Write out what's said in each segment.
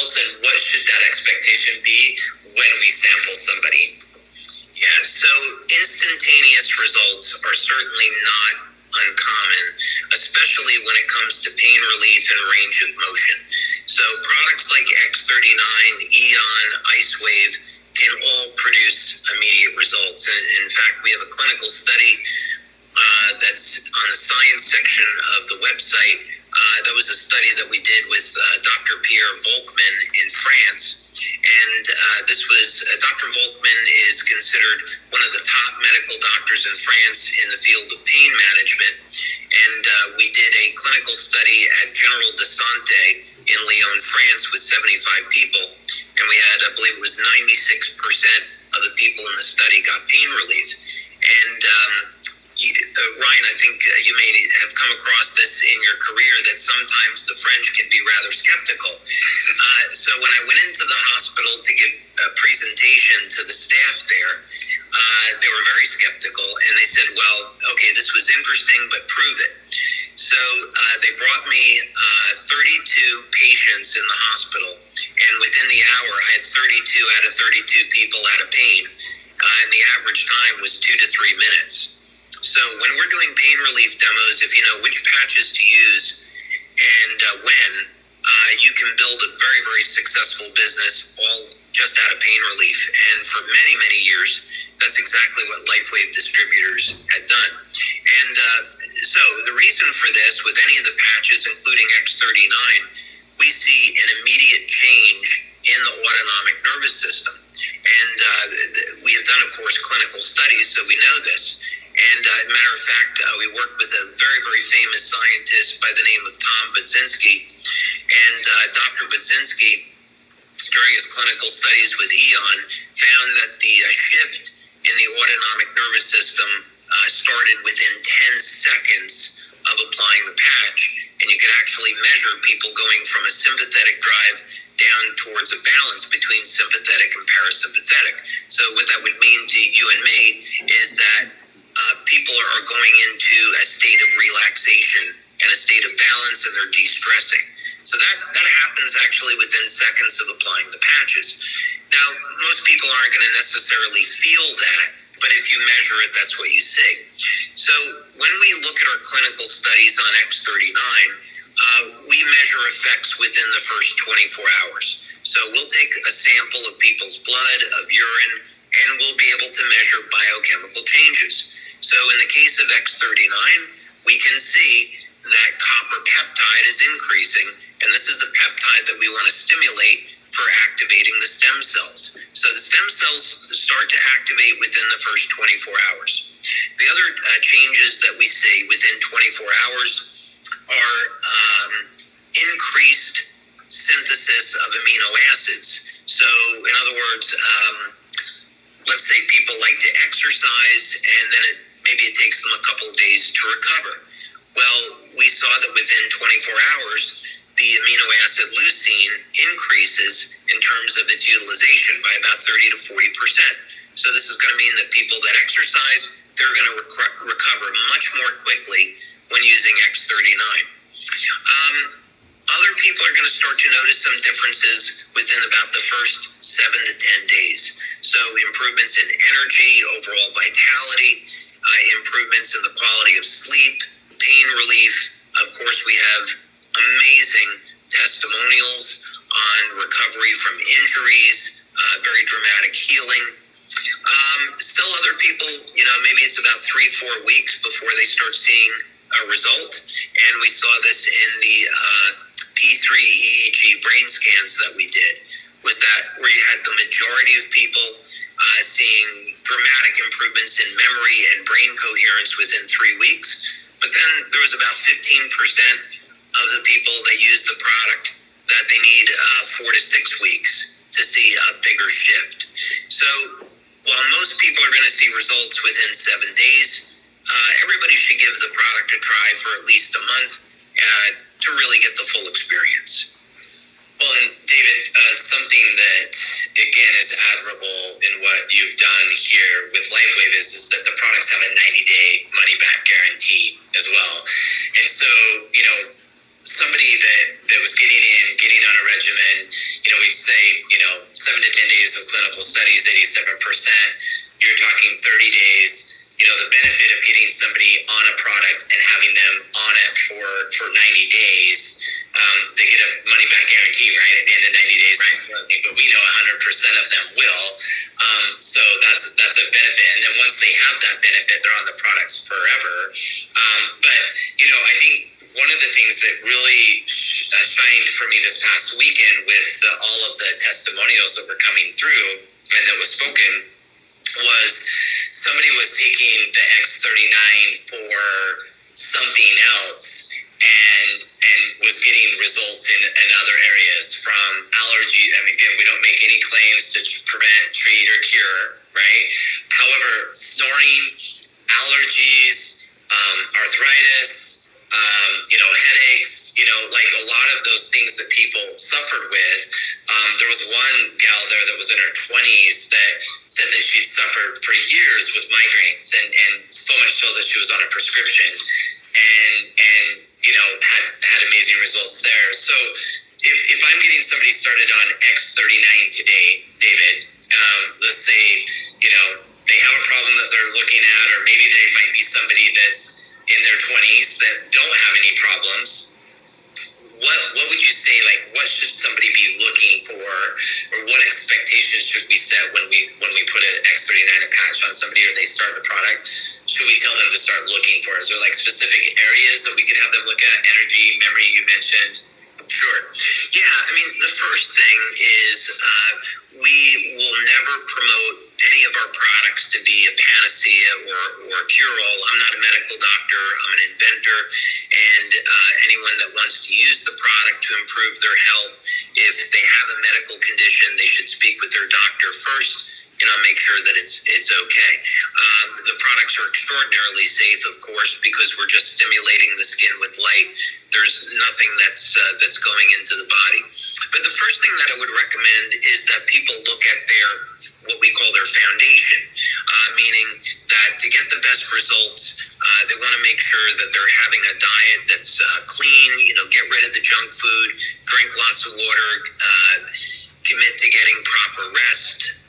results, and what should that expectation be when we sample somebody? Yeah, so instantaneous results are certainly not uncommon, especially when it comes to pain relief and range of motion. So products like X39, Eon, Icewave can all produce immediate results. And in fact, we have a clinical study that's on the science section of the website. That was a study that we did with Dr. Pierre Volkmann in France. And this was, Dr. Volkmann is considered one of the top medical doctors in France in the field of pain management. And we did a clinical study at General de Santé in Lyon, France with 75 people. And we had, I believe it was 96% of the people in the study got pain relief. And Ryan, I think you may have come across this in your career, that sometimes the French can be rather skeptical. So when I went into the hospital to give a presentation to the staff there, they were very skeptical, and they said, well, okay, this was interesting, but prove it. So they brought me 32 patients in the hospital, and within the hour, I had 32 out of 32 people out of pain, and the average time was 2 to 3 minutes. So when we're doing pain relief demos, if you know which patches to use and when, you can build a very, very successful business all just out of pain relief. And for many, many years, that's exactly what Lifewave distributors had done. And so the reason for this, with any of the patches, including X39, we see an immediate change in the autonomic nervous system. And we have done, of course, clinical studies, so we know this. And matter of fact, we worked with a very, very famous scientist by the name of Tom Budzinski. And Dr. Budzinski, during his clinical studies with Eon, found that the shift in the autonomic nervous system started within 10 seconds of applying the patch. And you could actually measure people going from a sympathetic drive down towards a balance between sympathetic and parasympathetic. So what that would mean to you and me is that people are going into a state of relaxation and a state of balance, and they're de-stressing. So that happens actually within seconds of applying the patches. Now, most people aren't going to necessarily feel that, but if you measure it, that's what you see. So when we look at our clinical studies on X39, we measure effects within the first 24 hours. So we'll take a sample of people's blood, of urine, and we'll be able to measure biochemical changes. So in the case of X39, we can see that copper peptide is increasing, and this is the peptide that we want to stimulate for activating the stem cells. So the stem cells start to activate within the first 24 hours. The other changes that we see within 24 hours are increased synthesis of amino acids. So in other words, let's say people like to exercise, and then maybe it takes them a couple of days to recover. Well, we saw that within 24 hours, the amino acid leucine increases in terms of its utilization by about 30 to 40%. So this is going to mean that people that exercise, they're going to recover much more quickly when using X39. Other people are going to start to notice some differences within about the first 7 to 10 days. So improvements in energy, overall vitality, improvements in the quality of sleep, pain relief. Of course, we have amazing testimonials on recovery from injuries, very dramatic healing. Still other people, maybe it's about 3-4 weeks before they start seeing a result. And we saw this in the P3 EEG brain scans that we did, was that where you had the majority of people seeing dramatic improvements in memory and brain coherence within 3 weeks. But then there was about 15% of the people that use the product that they need 4 to 6 weeks to see a bigger shift. So while most people are going to see results within 7 days, everybody should give the product a try for at least a month to really get the full experience. Well, and David, something that, again, is admirable in what you've done here with Lifewave is that the products have a 90-day money-back guarantee as well. And so, somebody that was getting on a regimen, we say, 7 to 10 days of clinical studies, 87%, you're talking 30 days. The benefit of getting somebody on a product and having them on it for 90 days, they get a money back guarantee, right? At the end of 90 days, right? But we know 100% of them will. So that's a benefit. And then once they have that benefit, they're on the products forever. But I think one of the things that really shined for me this past weekend with all of the testimonials that were coming through and that was spoken was somebody was taking the X39 for something else and was getting results in other areas, from allergy. I mean, again, we don't make any claims to prevent, treat, or cure, right? However, snoring, allergies, arthritis, headaches, like a lot of those things that people suffered with. There was one gal there that was in her 20s that said that she'd suffered for years with migraines, and so much so that she was on a prescription and had amazing results there. So if I'm getting somebody started on X39 today, David, let's say, they have a problem that they're looking at, or maybe they might be somebody that's in their 20s that don't have any problems. What would you say, like, what should somebody be looking for, or what expectations should we set when we put an X39 patch on somebody, or they start the product? Should we tell them to start looking for? Is there like specific areas that we could have them look at? Energy, memory, you mentioned. Sure. Yeah, I mean, the first thing is we will never promote any of our products to be a panacea or a cure-all. I'm not a medical doctor. I'm an inventor. And anyone that wants to use the product to improve their health, if they have a medical condition, they should speak with their doctor first. Make sure that it's okay. The products are extraordinarily safe, of course, because we're just stimulating the skin with light. There's nothing that's going into the body. But the first thing that I would recommend is that people look at what we call their foundation, meaning that to get the best results, they want to make sure that they're having a diet that's clean. Get rid of the junk food, drink lots of water, commit to getting proper rest,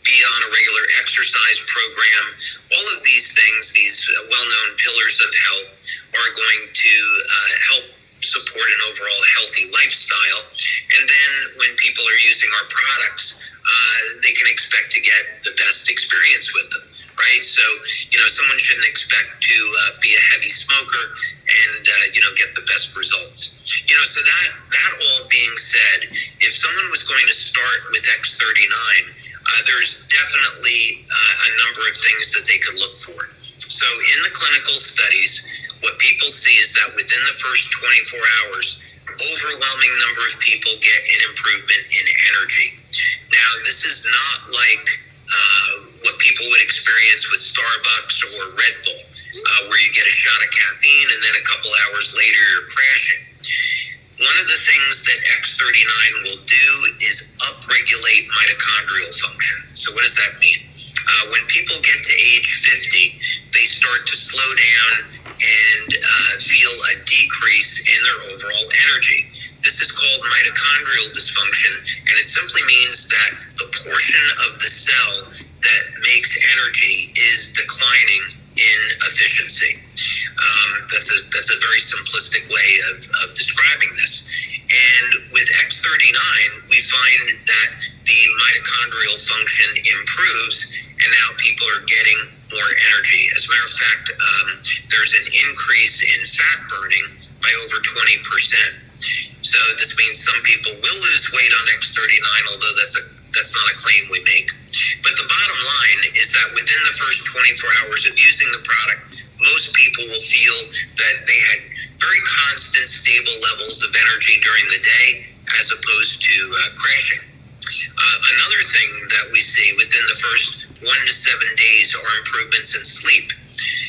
be on a regular exercise program. All of these things, these well-known pillars of health, are going to help support an overall healthy lifestyle. And then when people are using our products, they can expect to get the best experience with them, right? So, someone shouldn't expect to be a heavy smoker and, get the best results. So that all being said, if someone was going to start with X39, there's definitely a number of things that they could look for. So in the clinical studies, what people see is that within the first 24 hours, overwhelming number of people get an improvement in energy. Now, this is not like what people would experience with Starbucks or Red Bull, where you get a shot of caffeine and then a couple hours later you're crashing. One of the things that X39 will do is upregulate mitochondrial function. So what does that mean? When people get to age 50, they start to slow down and feel a decrease in their overall energy. This is called mitochondrial dysfunction, and it simply means that the portion of the cell that makes energy is declining in efficiency. That's a very simplistic way of describing this. And with X39, we find that the mitochondrial function improves, and now people are getting more energy. As a matter of fact, there's an increase in fat burning by over 20%. So this means some people will lose weight on X39, although that's not a claim we make. But the bottom line is that within the first 24 hours of using the product, most people will feel that they had very constant, stable levels of energy during the day as opposed to crashing. Another thing that we see within the first 1 to 7 days are improvements in sleep.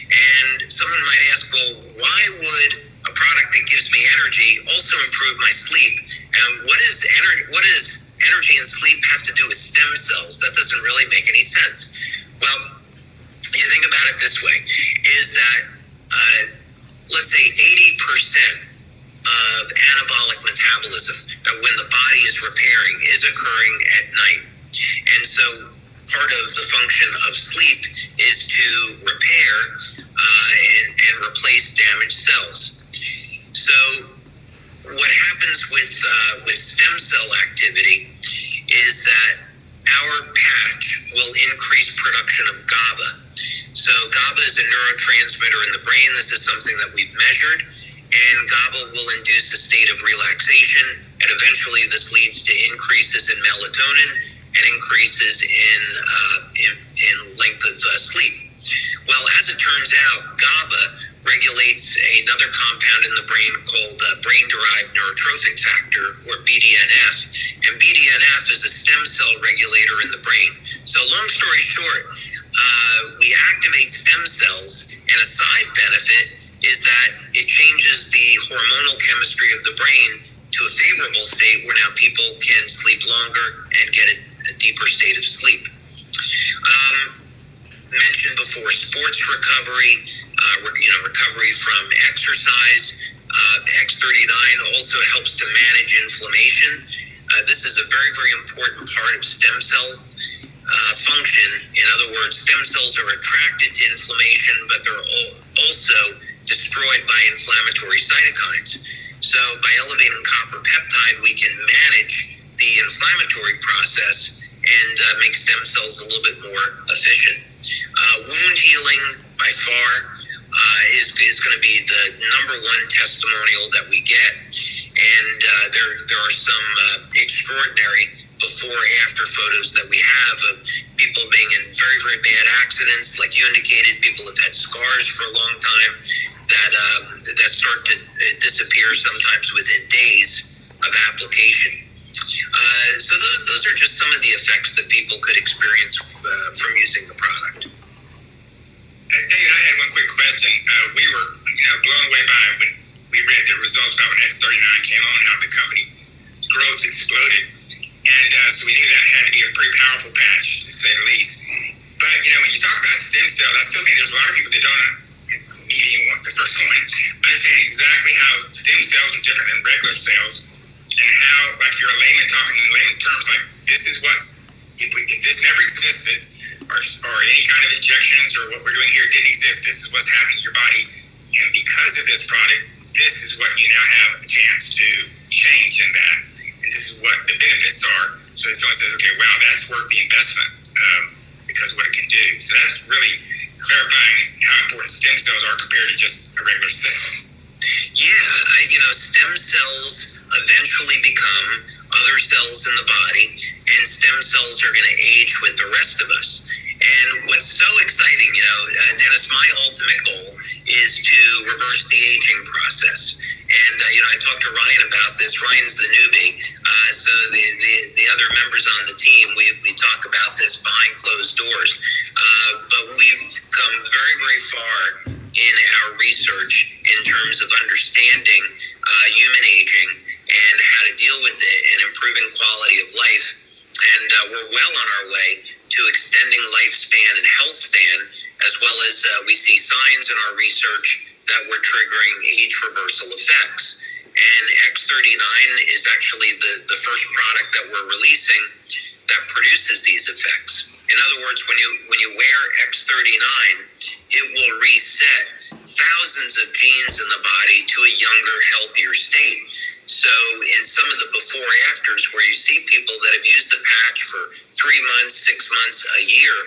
And someone might ask, well, why would a product that gives me energy also improve my sleep? And what does energy and sleep have to do with stem cells? That doesn't really make any sense. Well, you think about it this way, is that let's say 80% of anabolic metabolism, when the body is repairing, is occurring at night. And so part of the function of sleep is to repair and replace damaged cells. So what happens with stem cell activity is that our patch will increase production of GABA. So GABA is a neurotransmitter in the brain. This is something that we've measured, and GABA will induce a state of relaxation, and eventually this leads to increases in melatonin and increases in length of sleep. Well, as it turns out, GABA regulates another compound in the brain called brain-derived neurotrophic factor, or BDNF, and BDNF is a stem cell regulator in the brain. So long story short, we activate stem cells, and a side benefit is that it changes the hormonal chemistry of the brain to a favorable state where now people can sleep longer and get a deeper state of sleep. Mentioned before, sports recovery, recovery from exercise. X39 also helps to manage inflammation. This is a very, very important part of stem cell function. In other words, stem cells are attracted to inflammation, but they're also destroyed by inflammatory cytokines. So by elevating copper peptide, we can manage the inflammatory process and make stem cells a little bit more efficient. Wound healing, by far, is going to be the number one testimonial that we get, and there are some extraordinary before-after photos that we have of people being in very, very bad accidents. Like you indicated, people have had scars for a long time that start to disappear sometimes within days of application. So those are just some of the effects that people could experience from using the product. David, I had one quick question. We were, blown away by when we read the results about when X39 came on, how the company growth exploded, and so we knew that had to be a pretty powerful patch, to say the least. But when you talk about stem cells, I still think there's a lot of people that don't, me being the first one, understand exactly how stem cells are different than regular cells, and how, like you're a layman talking in layman terms, like this is what's, if this never existed, or any kind of injections or what we're doing here didn't exist, this is what's happening in your body, and because of this product, this is what you now have a chance to change in that, and this is what the benefits are. So if someone says, okay, wow, that's worth the investment because of what it can do. So that's really clarifying how important stem cells are compared to just a regular cell. Yeah, stem cells eventually become other cells in the body, and stem cells are going to age with the rest of us. And what's so exciting, Dennis, my ultimate goal is to reverse the aging process. And, I talked to Ryan about this. Ryan's the newbie. So the other members on the team, we talk about this behind closed doors. But we've come very, very far in our research in terms of understanding human aging and how to deal with it and improving quality of life. And we're well on our way to extending lifespan and health span, as well as we see signs in our research that we're triggering age reversal effects. And X39 is actually the first product that we're releasing that produces these effects. In other words, when you wear X39, it will reset thousands of genes in the body to a younger, healthier state. So in some of the before-afters where you see people that have used the patch for 3 months, 6 months, a year,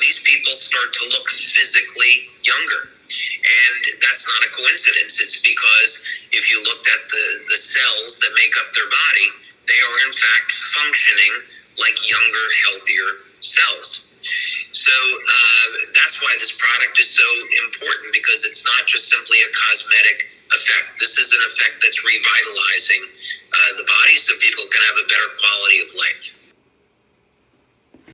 these people start to look physically younger. And that's not a coincidence. It's because if you looked at the cells that make up their body, they are in fact functioning like younger, healthier cells. So that's why this product is so important, because it's not just simply a cosmetic effect. This is an effect that's revitalizing the body so people can have a better quality of life.